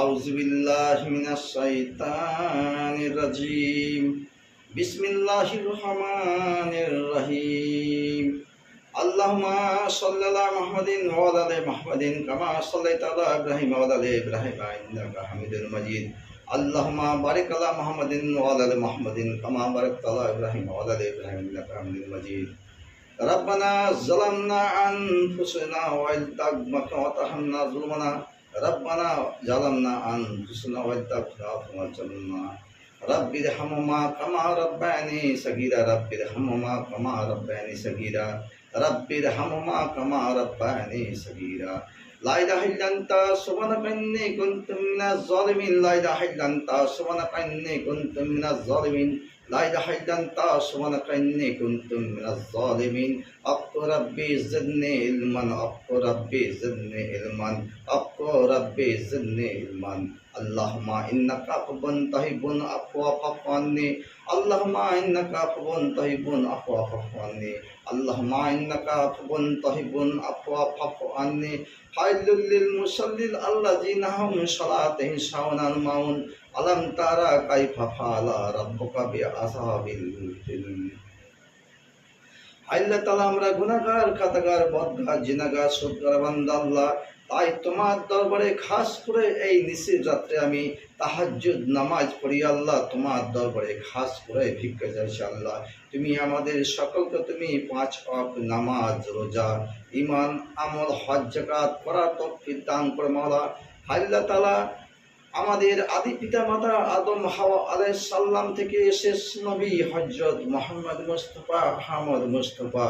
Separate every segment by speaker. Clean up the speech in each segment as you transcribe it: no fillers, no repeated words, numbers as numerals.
Speaker 1: আউযু বিল্লাহি মিনাশ শাইতানির রাজিম। বিসমিল্লাহির রহমানির রহিম। আল্লাহুম্মা সাল্লি আলা মুহাম্মাদিন ওয়া আলা আলি মুহাম্মাদিন কামা সাল্লাইতা আলা ইব্রাহিম ওয়া আলা আলি ইব্রাহিম ইন্নাকা হামিদুল মাজিদ। আল্লাহুম্মা বারিক আলা মুহাম্মাদিন ওয়া আলা আলি মুহাম্মাদিন কামা বারাকতা আলা ইব্রাহিম ওয়া আলা আলি ইব্রাহিম ইন্নাকা হামিদুল মাজিদ। রব্বানা যালামনা আনফুসানা ওয়া ইন তাগফির ওয়া তারহামনা যুলমানা রব্বানা যালামনা আনফুসানা ওয়া ইন তাগফির ওয়া তারহামনা রব্বিরহামহুমা কামা রাব্বায়ানি সাগীরা রব্বিরহামহুমা কামা রাব্বায়ানি সাগীরা রব্বিরহামহুমা কামা রাব্বায়ানি সাগীরা। লা ইলাহা ইল্লা আনতা সুবহানাকা ইন্নী কুনতু মিনাজ জালিমিন। লা ইলাহা ইল্লা আনতা সুবহানাকা ইন্নী কুনতু মিনাজ জালিমিন। লা ইলাহা ইল্লা আনতা সুবহানাকা ইন্নী কুনতু মিনাজ জালিমিন। আক্কু রাব্বি জিদনি ইলমান। আক্কু রাব্বি জিদনি ইলমান। আক্কু রাব্বি জিদনি ইলমান। আল্লাহুম্মা ইন্নাকা আফুবুন তুহিব্বুল আফওয়া ফা'ফু আন্নী। আল্লাহুম্মা ইন্নাকা আফুবুন তুহিব্বুল আফওয়া ফা'ফু আন্নী। আল্লাহুম্মা ইন্নাকা আফুবুন তুহিব্বুল আফওয়া ফা'ফু আন্নী। ফাইলুল লিল মুসাল্লিল আল্লাযিনা হুম সালাতিহিম সাহুনাল মাউন। আলাম তারা কাইফা ফাআলা রাব্বুকা বিআসহাবিল ফিল। আল্লাহ তাআলা আমরা গুনাহগার, খাতাগার, বদগার, জিনাগার, সুদগার বান্দা আল্লাহ। তাই তোমার দরবারে খাস করে এই নিশির রাত্রে আমি তাহাজ্জুদ নামাজ পড়ি আল্লাহ। তোমার দরবারে খাস করে ভিক্ষা চাইছি আল্লাহ। তুমি আমাদের সকলকে তুমি 5 ওয়াক্ত নামাজ, রোজা, ঈমান, আমল, হজ, যাকাত করার তৌফিক দান করে মাওলা। আল্লাহ তাআলা আমাদের আদি পিতা মাতা আদম হাওয়া আলাইহিস সালাম থেকে শেষ নবী হযরত মুহাম্মদ মুস্তাফা আহমদ মুস্তাফা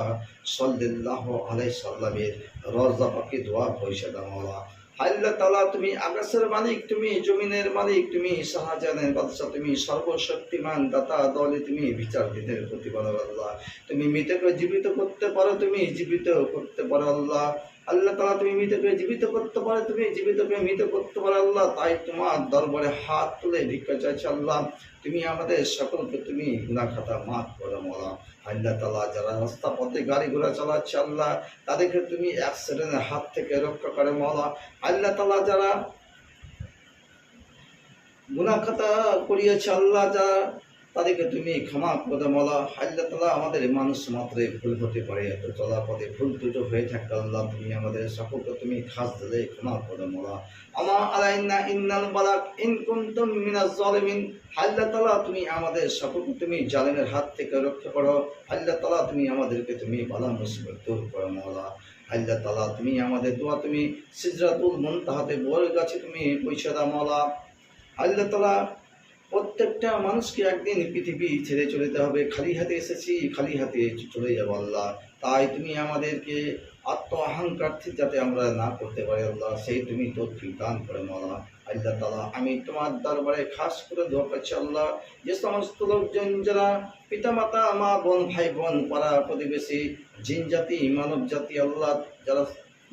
Speaker 1: সাল্লাল্লাহু আলাইহি সাল্লামের রওজা পাকে দোয়া পয়সা দাও মাওলা। আল্লাহ তাআলা তুমি আকাশের মালিক, তুমি জমিনের মালিক, তুমি শাহজাহানের বাদশা, তুমি সর্বশক্তিমান দাতা দলে, তুমি বিচার বিদের প্রতিপালক আল্লাহ। তুমি মৃতকে জীবিত করতে পারো, তুমি জীবিত করতে পারো আল্লাহ। আল্লাহ তাআলা তুমি মৃতকে জীবিত করতে পারো, তুমি জীবিতকে মৃত করতে পারো আল্লাহ। তাই তোমার দরবারে হাত তুলে ভিক্ষা চাইছি আল্লাহ। তুমি আমাদের সকলকে তুমি গুনাহ খাতা মাফ করো মাওলা। আল্লাহ তাআলা যারা রাস্তা পথে গাড়ি ঘোড়া চালাচ্ছে আল্লাহ, তাদেরকে তুমি অ্যাক্সিডেন্টের হাত থেকে রক্ষা করে মাওলা। আল্লাহ তাআলা যারা গুনাহ খাতা করিয়েছে আল্লাহ, যারা তাদেরকে তুমি ক্ষমা করে দাও মাওলা। আল্লাহ তাআলা আমাদের মানুষ মাত্রে ভুল হতে পারে, এত চলা পথে ভুল ত্রুটি হয়ে থাকে আল্লাহ। তুমি আমাদের সকলকে তুমি খাস দিলে ক্ষমা করে দাও মাওলা। আমা আলাইনা ইন্নাল বালাগ ইন কুনতুম মিনাজ জালিমিন। আল্লাহ তাআলা তুমি আমাদের সকলকে তুমি জালিমের হাত থেকে রক্ষা করো। আল্লাহ তাআলা তুমি আমাদেরকে তুমি বালা মুসিবত দূর করো মাওলা। আল্লাহ তাআলা তুমি আমাদের দোয়া তুমি সিদরাতুল মুনতাহাতে বড় গাছে তুমি পৌঁছে দাও মাওলা। আল্লাহ তাআলা প্রত্যেকটা মানুষকে একদিন পৃথিবী ছেড়ে চলে যেতে হবে। খালি হাতে এসেছি, খালি হাতে চলে যাবো আল্লাহ। তাই তুমি আমাদেরকে আত্ম অহংকার যাতে আমরা না করতে পারি আল্লাহ, সেই তুমি তৌফিক দান করে মাওলা। আল্লাহ তাআলা আমি তোমার দরবারে খাস করে দোয়া করছি আল্লাহ, যে সমস্ত লোকজন যারা পিতামাতা, মা, বোন, ভাই বোন, পাড়া প্রতিবেশী, জিন জাতি, মানব জাতি আল্লাহ, যারা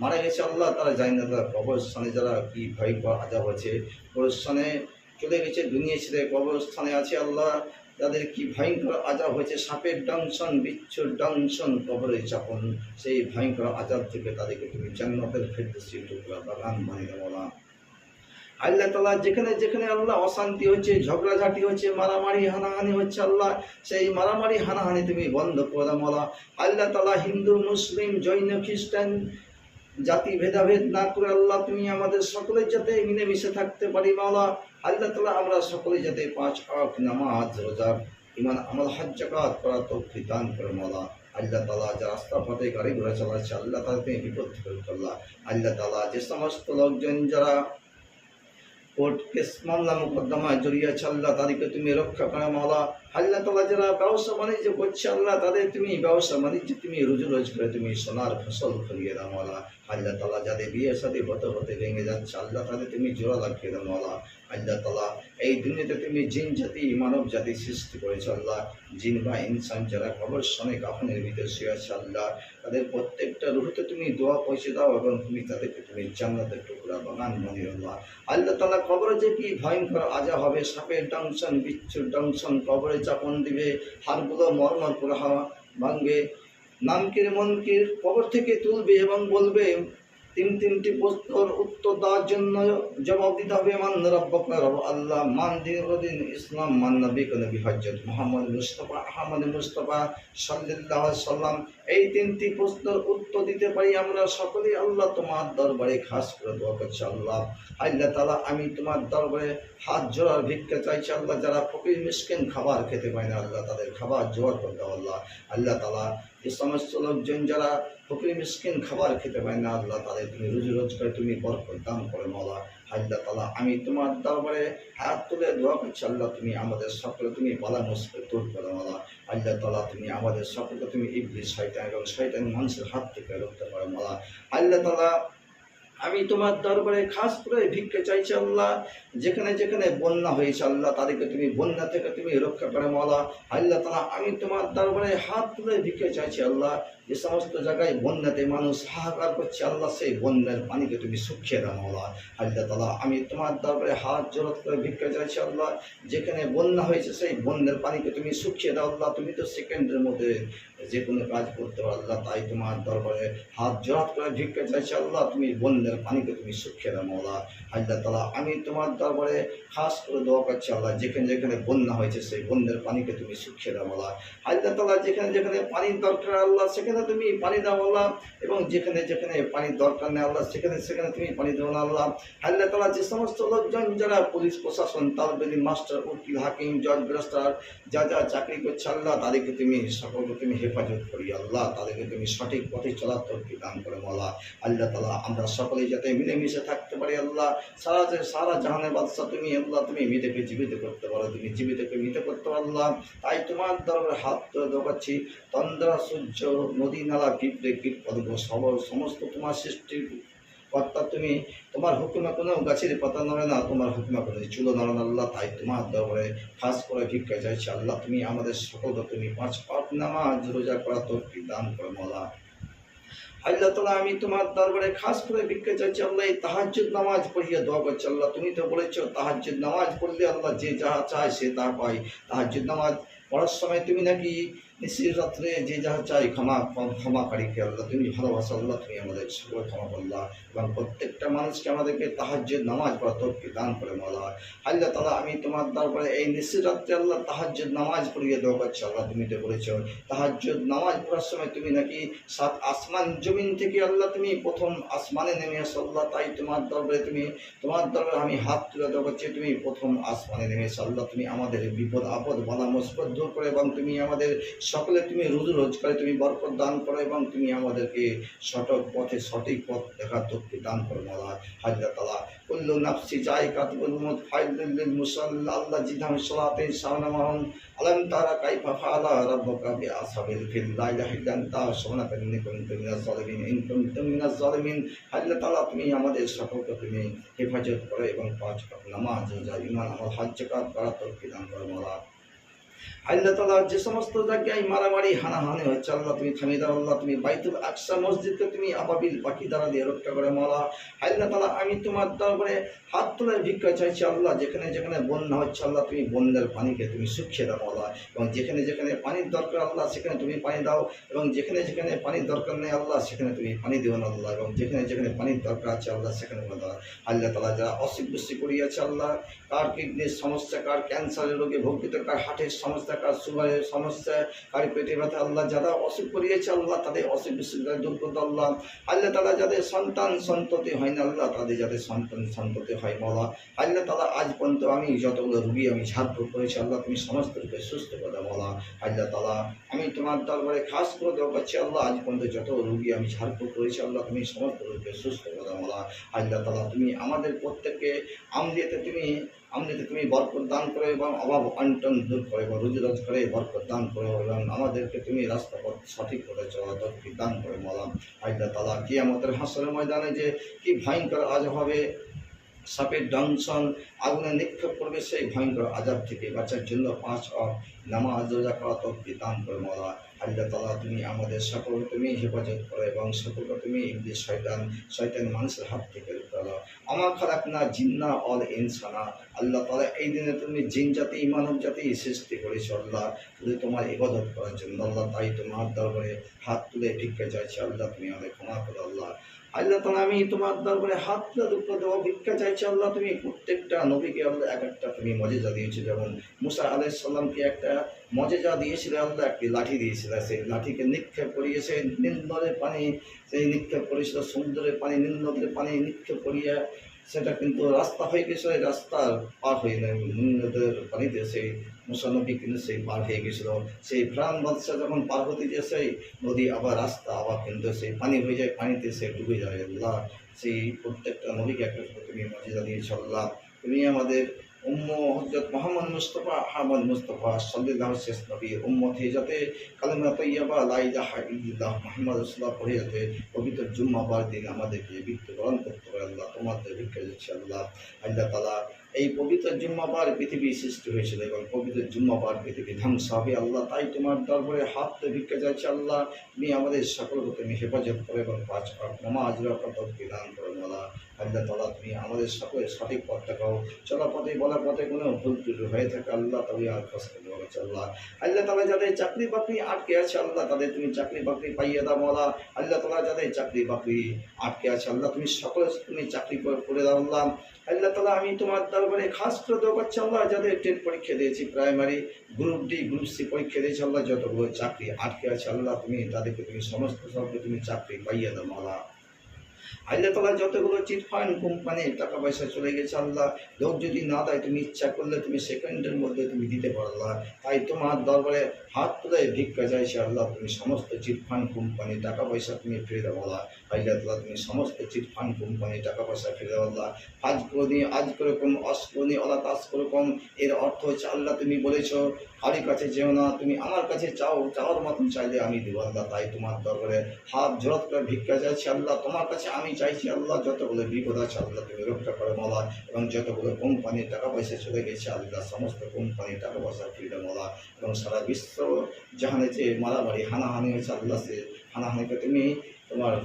Speaker 1: মারা গেছে আল্লাহ, তারা জানি না তারা কবরস্থানে যারা কি ভয় আযাব আছে, কবরস্থানে চলে গেছে, দুনিয়া ছেড়ে কবরস্থানে আছে আল্লাহ, তাদের কি ভয়ঙ্কর আযাব হয়েছে, সাপের দংশন, বিচ্ছুর দংশন, কবরের চাপন, সেই ভয়ঙ্কর আযাব থেকে তাদেরকে তুমি জান্নাতের ফেরদৌসি টুকরা বাগান বানিয়ে দাও মাওলা। আল্লাহ তাআলা যেখানে যেখানে আল্লাহ অশান্তি হচ্ছে, ঝগড়াঝাটি হচ্ছে, মারামারি হানাহানি হচ্ছে আল্লাহ, সেই মারামারি হানাহানি তুমি বন্ধ করে দাও মাওলা। আল্লাহ তাআলা হিন্দু, মুসলিম, জৈন, খ্রিস্টান জাতি ভেদাভেদ না করে আল্লাহ তুমি আমাদের সকলের যাতে মিলেমিশে থাকতে পারি মাওলা। আল্লাহ তাআলা আমরা সকলে যাতে 5 ওয়াক্ত নামাজ, রোজা, ঈমান, আমল, হজ, যাকাত করার তৌফিক দান করে মাওলা। আল্লাহ তাআলা যারা রাস্তা পথে গাড়ি ঘোড়া চালাচ্ছে আল্লাহ তাআলা তুমি বিপদ থেকে আল্লাহ। আল্লাহ তাআলা যে সমস্ত লোকজন যারা কোর্ট কেস মামলা মোকদ্দমায় জড়িয়ে আছে আল্লাহ, তাদেরকে তুমি রক্ষা করো মাওলা। আল্লাহ তাআলা যারা ব্যবসা বাণিজ্য করছে আল্লাহ, তাদের তুমি ব্যবসা বাণিজ্য তুমি রুজি রোজগারে তুমি সোনার ফসল ফলিয়ে দাও মাওলা। আল্লাহ তাআলা যাদের বিয়ে শাদী হতে হতে ভেঙে যাচ্ছে আল্লাহ, তাদের তুমি জোড়া লাগিয়ে দাও মাওলা। আল্লাহ তাআলা এই দুনিয়াতে তুমি জিন জাতি, মানব জাতি সৃষ্টি করেছো আল্লাহ। জিন বা ইনসান যারা কবরস্থানে কাফনের ভিতরে শুয়ে আছে আল্লাহ, তাদের প্রত্যেকটা রুহতে তুমি দোয়া পৌঁছে দাও এবং তুমি তাদেরকে তুমি জান্নাতের টুকরা বাগান বানিয়ে আল্লাহ। আল্লাহ তাআলা কবরে যে কি ভয়ঙ্কর আযাব হবে, সাপের দংশন, বিচ্ছুর দংশন, কবরে চাপন দিবে, হাড়গুলো মরমর করে ভাঙবে, নামকির মনকির কবর থেকে তুলবে এবং বলবে তিনটি প্রশ্নের উত্তর দেওয়ার জন্য জবাব দিতে হবে মান রব্বুকা রব আল্লাহ, মান দিন ইসলাম, মান নবিকা নবী হযরত মুহাম্মদ মুস্তাফা আহমদ মুস্তাফা সাল্লাল্লাহু আলাইহি সাল্লাম। এই তিনটি প্রশ্নের উত্তর দিতে পারি আমরা সকলেই আল্লাহ তোমার দরবারে খাস করে দোয়া করছি। আল্লাহ তাআলা আমি তোমার দরবারে হাত জোড়ার ভিক্ষা চাইছি আল্লাহ, যারা ফকির মিসকিন খাবার খেতে পায় না আল্লাহ তাদের খাবার জোগাড় করে দাও আল্লাহ তাআলা যে সমস্ত লোকজন যারা ফকির মিসকিন খাবার খেতে পায় না আল্লাহ তাদের তুমি রুজি রোজগারে তুমি বরকত দান করে মওলা। আল্লাহ তাআলা আমি তোমার দরবারে হাত তুলে দোয়া করছি আল্লাহ তুমি আমাদের সকলে তুমি বালা মুসিবত দূর করে মওলা। আল্লাহ তাআলা তুমি আমাদের সকলকে তুমি ইবলিস শয়তান এবং শয়তান মানুষের হাত থেকে রক্ষা করে মওলা। আল্লাহ তাআলা আমি তোমার দরবারে খাস করে ভিক্ষা চাইছি আল্লাহ, যেখানে যেখানে বন্যা হয়েছে আল্লাহ তাদেরকে তুমি বন্যা থেকে তুমি রক্ষা করে মওলা। আল্লাহ তাআলা আমি তোমার দরবারে হাত তুলে ভিক্ষা চাইছি আল্লাহ, যে সমস্ত জায়গায় বন্যাতে মানুষ হাহাকার করছে আল্লাহ সেই বন্যার পানিকে তুমি শুকিয়ে দাও মওলা। আল্লাহ তাআলা আমি তোমার দরবারে হাত জোড় করে ভিক্ষা চাইছি আল্লাহ, যেখানে বন্যা হয়েছে সেই বন্যার পানিকে তুমি শুকিয়ে দাও আল্লাহ। তুমি তো সেকেন্ডের মধ্যে যে কোনো কাজ করতে পারো আল্লাহ, তাই তোমার দরবারে হাত জোড় করে ভিক্ষা চাইছি আল্লাহ, তুমি বন্যার পানিকে তুমি শুকিয়ে দাও মওলা। আল্লাহ তাআলা আমি তোমার দরবারে খাস করে দোয়া করছি আল্লাহ, যেখানে যেখানে বন্যা হয়েছে সেই বন্যার পানিকে তুমি শুকিয়ে দাও মওলা। আল্লাহ তাআলা যেখানে যেখানে পানির দরকার আল্লাহ সেখানে তুমি পানি দাও আল্লাহ, এবং যেখানে যেখানে পানির দরকার নেই আল্লাহ সেখানে সেখানে তুমি পানি দাও না আল্লাহ। আল্লাহ তাআলা যে সমস্ত লোকজন যারা পুলিশ প্রশাসন তালবেলি মাস্টার উকিল হাকিম জজ ব্যারিস্টার যা যা চাকরি করছে আল্লাহ তাদেরকে তুমি সকলকে তুমি হেফাজত করি আল্লাহ, তাদেরকে তুমি সঠিক পথে চলার তৌফিক দান করে মওলা। আল্লাহ তাআলা আমরা সকলেই যাতে মিলেমিশে থাকতে পারি আল্লাহ, সারা জাহানের বাদশা তুমি আল্লাহ, তুমি মৃতকে জীবিত করতে পারো, তুমি জীবিতকে মৃত করতে পারো আল্লাহ। তাই তোমার দরবারে হাত তুলে দোকাচ্ছি, তন্দ্রা সূর্য নদী নালা পিঁপড়ে কীট পতঙ্গ সমস্ত তোমার সৃষ্টির কর্তা তুমি, তোমার হুকুমে কোনো গাছের পাতা নড়ে না, তোমার হুকুমে কোনো চুলো নড়ে না আল্লাহ। তাই তোমার দরবারে খাস করে ভিক্ষা চাইছি আল্লাহ, তুমি আমাদের সকলকে তুমি 5 ওয়াক্ত নামাজ রোজা করা তৌফিক দান করে মওলা। আল্লাহ তাআলা আমি তোমার দরবারে খাস করে ভিক্ষা চাইছি আল্লাহ, এই তাহাজ্জুদ নামাজ পড়িয়ে দোয়া করছি আল্লাহ, তুমি তো বলেছো তাহাজ্জুদ নামাজ পড়লে আল্লাহ যে যাহা চায় সে তা পায়। তাহাজ্জুদ নামাজ পড়ার সময় তুমি নাকি নিশির রাত্রে যে যাহা চাই ক্ষমাকারীকে আল্লাহ তুমি ভালোবাসো আল্লাহ, তুমি আমাদের সকল ক্ষমা করলা এবং প্রত্যেকটা মানুষকে আমাদেরকে তাহাজ্জুদ নামাজ পড়ার তৌফিক দান করে মওলা। আল্লাহ তাআলা আমি তোমার দরবারে এই নিশির রাত্রে আল্লাহ তাহাজ্জুদ নামাজ পড়িয়ে দোয়া করছি আল্লাহ, তুমি তো বলেছো তাহাজ্জুদ নামাজ পড়ার সময় তুমি নাকি 7 আসমান জমিন থেকে আল্লাহ তুমি প্রথম আসমানে নেমে আসো আল্লাহ। তাই তোমার দরবারে আমি হাত তুলে দোয়া করছি, তুমি প্রথম আসমানে নেমে এসো আল্লাহ, তুমি আমাদের বিপদ আপদ বালা মুসিবত দূর করে এবং তুমি আমাদের সকলে তুমি রুজি রোজগারে তুমি বরকত দান করো এবং তুমি আমাদেরকে সঠিক পথ দেখার তৌফিক দান করো মওলা। আল্লাহ তাআলা কুল্লু নাফসি যায়কাতুল মউত ফাইলুল লিল মুসাল্লি আল্লাহ জিদাম সালাতিন সালামান আলাম তারা কাইফা ফাআলা রাব্বুকা বিআসহাবিল ফিল লা ইলাহা ইল্লা আনতা সুবহানাকা ইন্নী কুনতু মিনাজ জালিমিন ইন কুনতুম মিনাজ জালিমিন। আল্লাহ তাআলা তুমি আমাদের সকলকে তুমি হেফাজত করো এবং 5 ওয়াক্ত নামাজ রোজা ঈমান আমল হজ যাকাত করার তৌফিক দান করো মওলা। আল্লাহ তাআলা যে সমস্ত জায়গায় মারামারি হানাহানি হচ্ছে আল্লাহ তুমি থামিয়ে দাও আল্লাহ, তুমি বাইতুল আকসা মসজিদকে তুমি আবাবিল পাখি দ্বারা দিয়ে রক্ষা করে মওলা। আল্লাহ তাআলা আমি তোমার দরবারে হাত তুলে ভিক্ষা চাইছি আল্লাহ, যেখানে যেখানে বন্যা হচ্ছে আল্লাহ তুমি বন্যার পানিকে তুমি শুকিয়ে দাও মওলা, এবং যেখানে যেখানে পানির দরকার আল্লাহ সেখানে তুমি পানি দাও, এবং যেখানে যেখানে পানির দরকার নেই আল্লাহ সেখানে তুমি পানি দিও না আল্লাহ, এবং যেখানে যেখানে পানির দরকার আছে আল্লাহ সেখানে দাও। আল্লাহ তাআলা যারা অসুখ বিসুখ করিয়াছে আল্লাহ, কার কিডনির সমস্যা, কার ক্যান্সারের রোগে ভুগিত, কার হার্টের সমস্যা, কার সুগারের সমস্যা, কার পেটে ব্যথা আল্লাহ, যারা অসুখ করিয়েছে আল্লাহ তাদের অসুখ বিসুখ দূর করতে আল্লাহ। আল্লাহ তাআলা যাদের সন্ততি হয় না আল্লাহ তাদের যাদের সন্ততি হয় মওলা। আল্লাহ তাআলা আজ পর্যন্ত আমি যতগুলো রুগী আমি ঝাড়ফুঁক করেছি আল্লাহ তুমি সমস্ত রূপে সুস্থ করে দাও মওলা। আল্লাহ তাআলা আমি তোমার দরবারে খাস করে দোয়া করছি আল্লাহ, আজ পর্যন্ত যত রুগী আমি ঝাড়ফুঁক করেছি আল্লাহ তুমি সমস্ত রূপে সুস্থ করে দাও মওলা। আল্লাহ তাআলা তুমি আমাদের প্রত্যেককে আমলিয়াতে তুমি বরকত দান করো এবং অভাব অনটন দূর করে এবং রুজি রোজগারে বরকত দান করো এবং আমাদেরকে তুমি রাস্তা পথ সঠিক করে চলা তৌফিক দান করে মওলা। আল্লাহ তাআলা কিয়ামতের হাসরের ময়দানে যে কি ভয়ঙ্কর আযাব হবে, সাপের দংশন আগুনে নিক্ষেপ করবে, সেই ভয়ঙ্কর আযাব থেকে বাঁচার জন্য 5 ওয়াক্ত নামাজ রোজা করা তৌফিক দান করে মওলা। আল্লাহ তাআলা তুমি আমাদের সকলকে তুমি হেফাজত করো এবং সকলকে তুমি ইবলিস শয়তান মানুষের হাত থেকে রক্ষা করো। আমার খালাকনা জিন্না অল ইনসানা আল্লাহ তাআলা এই দিনে তুমি জিন জাতি মানব জাতি সৃষ্টি করেছো আল্লাহ শুধু তোমার ইবাদত করার জন্য আল্লাহ। তাই তোমার দরবারে হাত তুলে ভিক্ষা চাইছি আল্লাহ, তুমি আমাদের ক্ষমা করো আল্লাহ। আল্লাহ তাআলা আমি তোমার দরবারে হাত দুঃখ দেওয়া ভিক্ষা চাইছি আল্লাহ। তুমি প্রত্যেকটা নবীকে আল্লাহ এক একটা তুমি মজেজা দিয়েছো। যেমন মুসা আলাইহিস সালামকে একটা মজেজা দিয়েছিলে আল্লাহ, একটি লাঠি দিয়েছিলে, সেই লাঠিকে নিক্ষেপ করিয়ে সেই নীল নদের পানি, সেই নিক্ষেপ করেছিল সমুদ্রের পানি, নীল নদের পানি নিক্ষেপ করিয়া সেটা কিন্তু রাস্তা হয়ে গেছিল, এই রাস্তার পার হয়ে নীল নদের পানিতে সেই মুসা নবী কিন্তু সেই পার হয়ে গেছিল। সেই ফেরাউন বাদশাহ যখন পার হতে যে সেই নদী আবার রাস্তা আবার কিন্তু সেই পানি হয়ে যায়, পানিতে সে ডুবে যায় আল্লাহ। সেই প্রত্যেকটা নবীকে একটা করে তুমি মর্যাদা দিয়েছ আল্লাহ। তুমি আমাদের হযরত মুহাম্মদ মুস্তাফা আহমদ মুস্তাফা সাল্লাল্লাহু শেষ নবী উম্মত হয়ে যাতে কালিমা তাইয়্যিবা লা ইলাহা ইল্লাল্লাহ মুহাম্মাদুর রাসূলুল্লাহ পড়ে যাতে পবিত্র জুম্মাবার দিন আমাদেরকে মৃত্যুবরণ করতে পারে আল্লাহ। তোমাদের ভিক্ষা দিচ্ছি আল্লাহ। আল্লাহ তাআলা এই পবিত্র জুম্মাবার পৃথিবী সৃষ্টি হয়েছিল এবং পবিত্র জুম্মাবার পৃথিবী ধ্বংস হবে আল্লাহ। তাই তোমার দরবারে হাত ভিক্ষা যাচ্ছে আল্লাহ। তুমি আমাদের সকলকে তুমি হেফাজত করে এবং ৫ ওয়াক্ত নামাজ রক্ষা দান করো আল্লাহ। আল্লাহ তাআলা তুমি আমাদের সকলের সঠিক পথ দেখাও। চলা পথে বলা পথে কোনো ভুল ত্রুটি হয়ে থাকে আল্লাহ, তবে আর কষ্ট দেওয়া আল্লাহ। আল্লাহ তাআলা যাদের চাকরি বাকরি আটকে আছে আল্লাহ, তাদের তুমি চাকরি বাকরি পাইয়ে দাও আল্লাহ। আল্লাহ তাআলা যাদের চাকরি বাকরি আটকে আছে আল্লাহ, তুমি সকলের তুমি চাকরি করে দাও আল্লাহ। আল্লাহ তাআলা আমি তোমার দরবারে খাস করে দোয়া করছি আল্লাহ, যাদের টেট পরীক্ষা দিয়েছি, primary group D group C পরীক্ষা দিয়েছি আল্লাহ, যতগুলো চাকরি আটকে আছে আল্লাহ, তুমি তাদেরকে তুমি সমস্ত সবকে তুমি চাকরি পাইয়ে দাও আল্লাহ। আল্লাহ তাআলা যতগুলো চিটফান্ড কোম্পানি টাকা পয়সা চলে গেছে আল্লাহ, লোক যদি না দেয় তুমি ইচ্ছা করলে তুমি সেকেন্ডের মধ্যে তুমি দিতে পারো আল্লাহ। তাই তোমার দরবারে হাত তুলে ভিক্ষা চাইছে আল্লাহ, তুমি সমস্ত চিটফান্ড কোম্পানি টাকা পয়সা তুমি ফিরে দাও আল্লাহ। আল্লাহ তাআলা তুমি সমস্ত চিটফান্ড কোম্পানি টাকা পয়সা ফিরে দাও আল্লাহ। আজ করকম অস্করণী অলা তাস করকম, এর অর্থ হচ্ছে আল্লাহ তুমি বলেছ কারি কাছে যেও না, তুমি আমার কাছে চাও, চাওয়ার মতন চাইলে আমি দেবো আল্লাহ। তাই তোমার দরবারে হাত জোড়াত করে ভিক্ষা চাইছি আল্লাহ, তোমার কাছে আমি চাইছি আল্লাহ, যতগুলো বিপদ আছে আল্লাহ তুমি রক্ষা করে মালা, এবং যতগুলো কোম্পানির টাকা পয়সা চলে গেছে আল্লাহ সমস্ত কোম্পানির টাকা পয়সা ফিরে মালা, এবং সারা বিশ্ব জাহানে যে মারামারি হানাহানি হয়েছে আল্লাহ, সে হানাহানিকে তুমি তোমার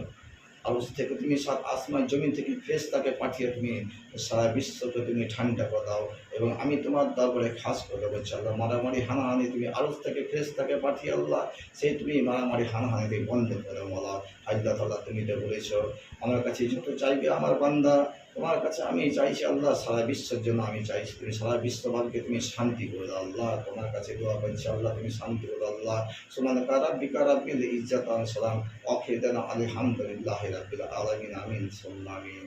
Speaker 1: আরশ থেকে তুমি সাত আসমান জমিন থেকে ফেরেশতাকে পাঠিয়ে তুমি সারা বিশ্বকে তুমি ঠান্ডা করে দাও। এবং আমি তোমার দরবারে খাস করে বলছি আল্লাহ, মারামারি হানাহানি তুমি আরশ থেকে ফেরেশতাকে পাঠিয়ে আল্লাহ, সেই তুমি মারামারি হানাহানি তুমি বন্ধ করে বলা। আল্লাহ তাআলা তুমি তো বলেছ আমার কাছে যত চাইবে আমার বান্দা, তোমার কাছে আমি চাইছি আল্লাহ, সারা বিশ্বের জন্য আমি চাইছি তুমি সারা বিশ্ববাসীকে তুমি শান্তি করে দাও আল্লাহ। তোমার কাছে দোয়া করছি আল্লাহ, তুমি শান্তি করে দাও আল্লাহ। সুবহানাকা রাব্বিকা রাব্বিল ইজ্জাতি ওয়া সালাম ওয়া আখিরু দাওয়ানা আলহামদুলিল্লাহি রাব্বিল আলামিন। আমিন সুম্মা আমিন।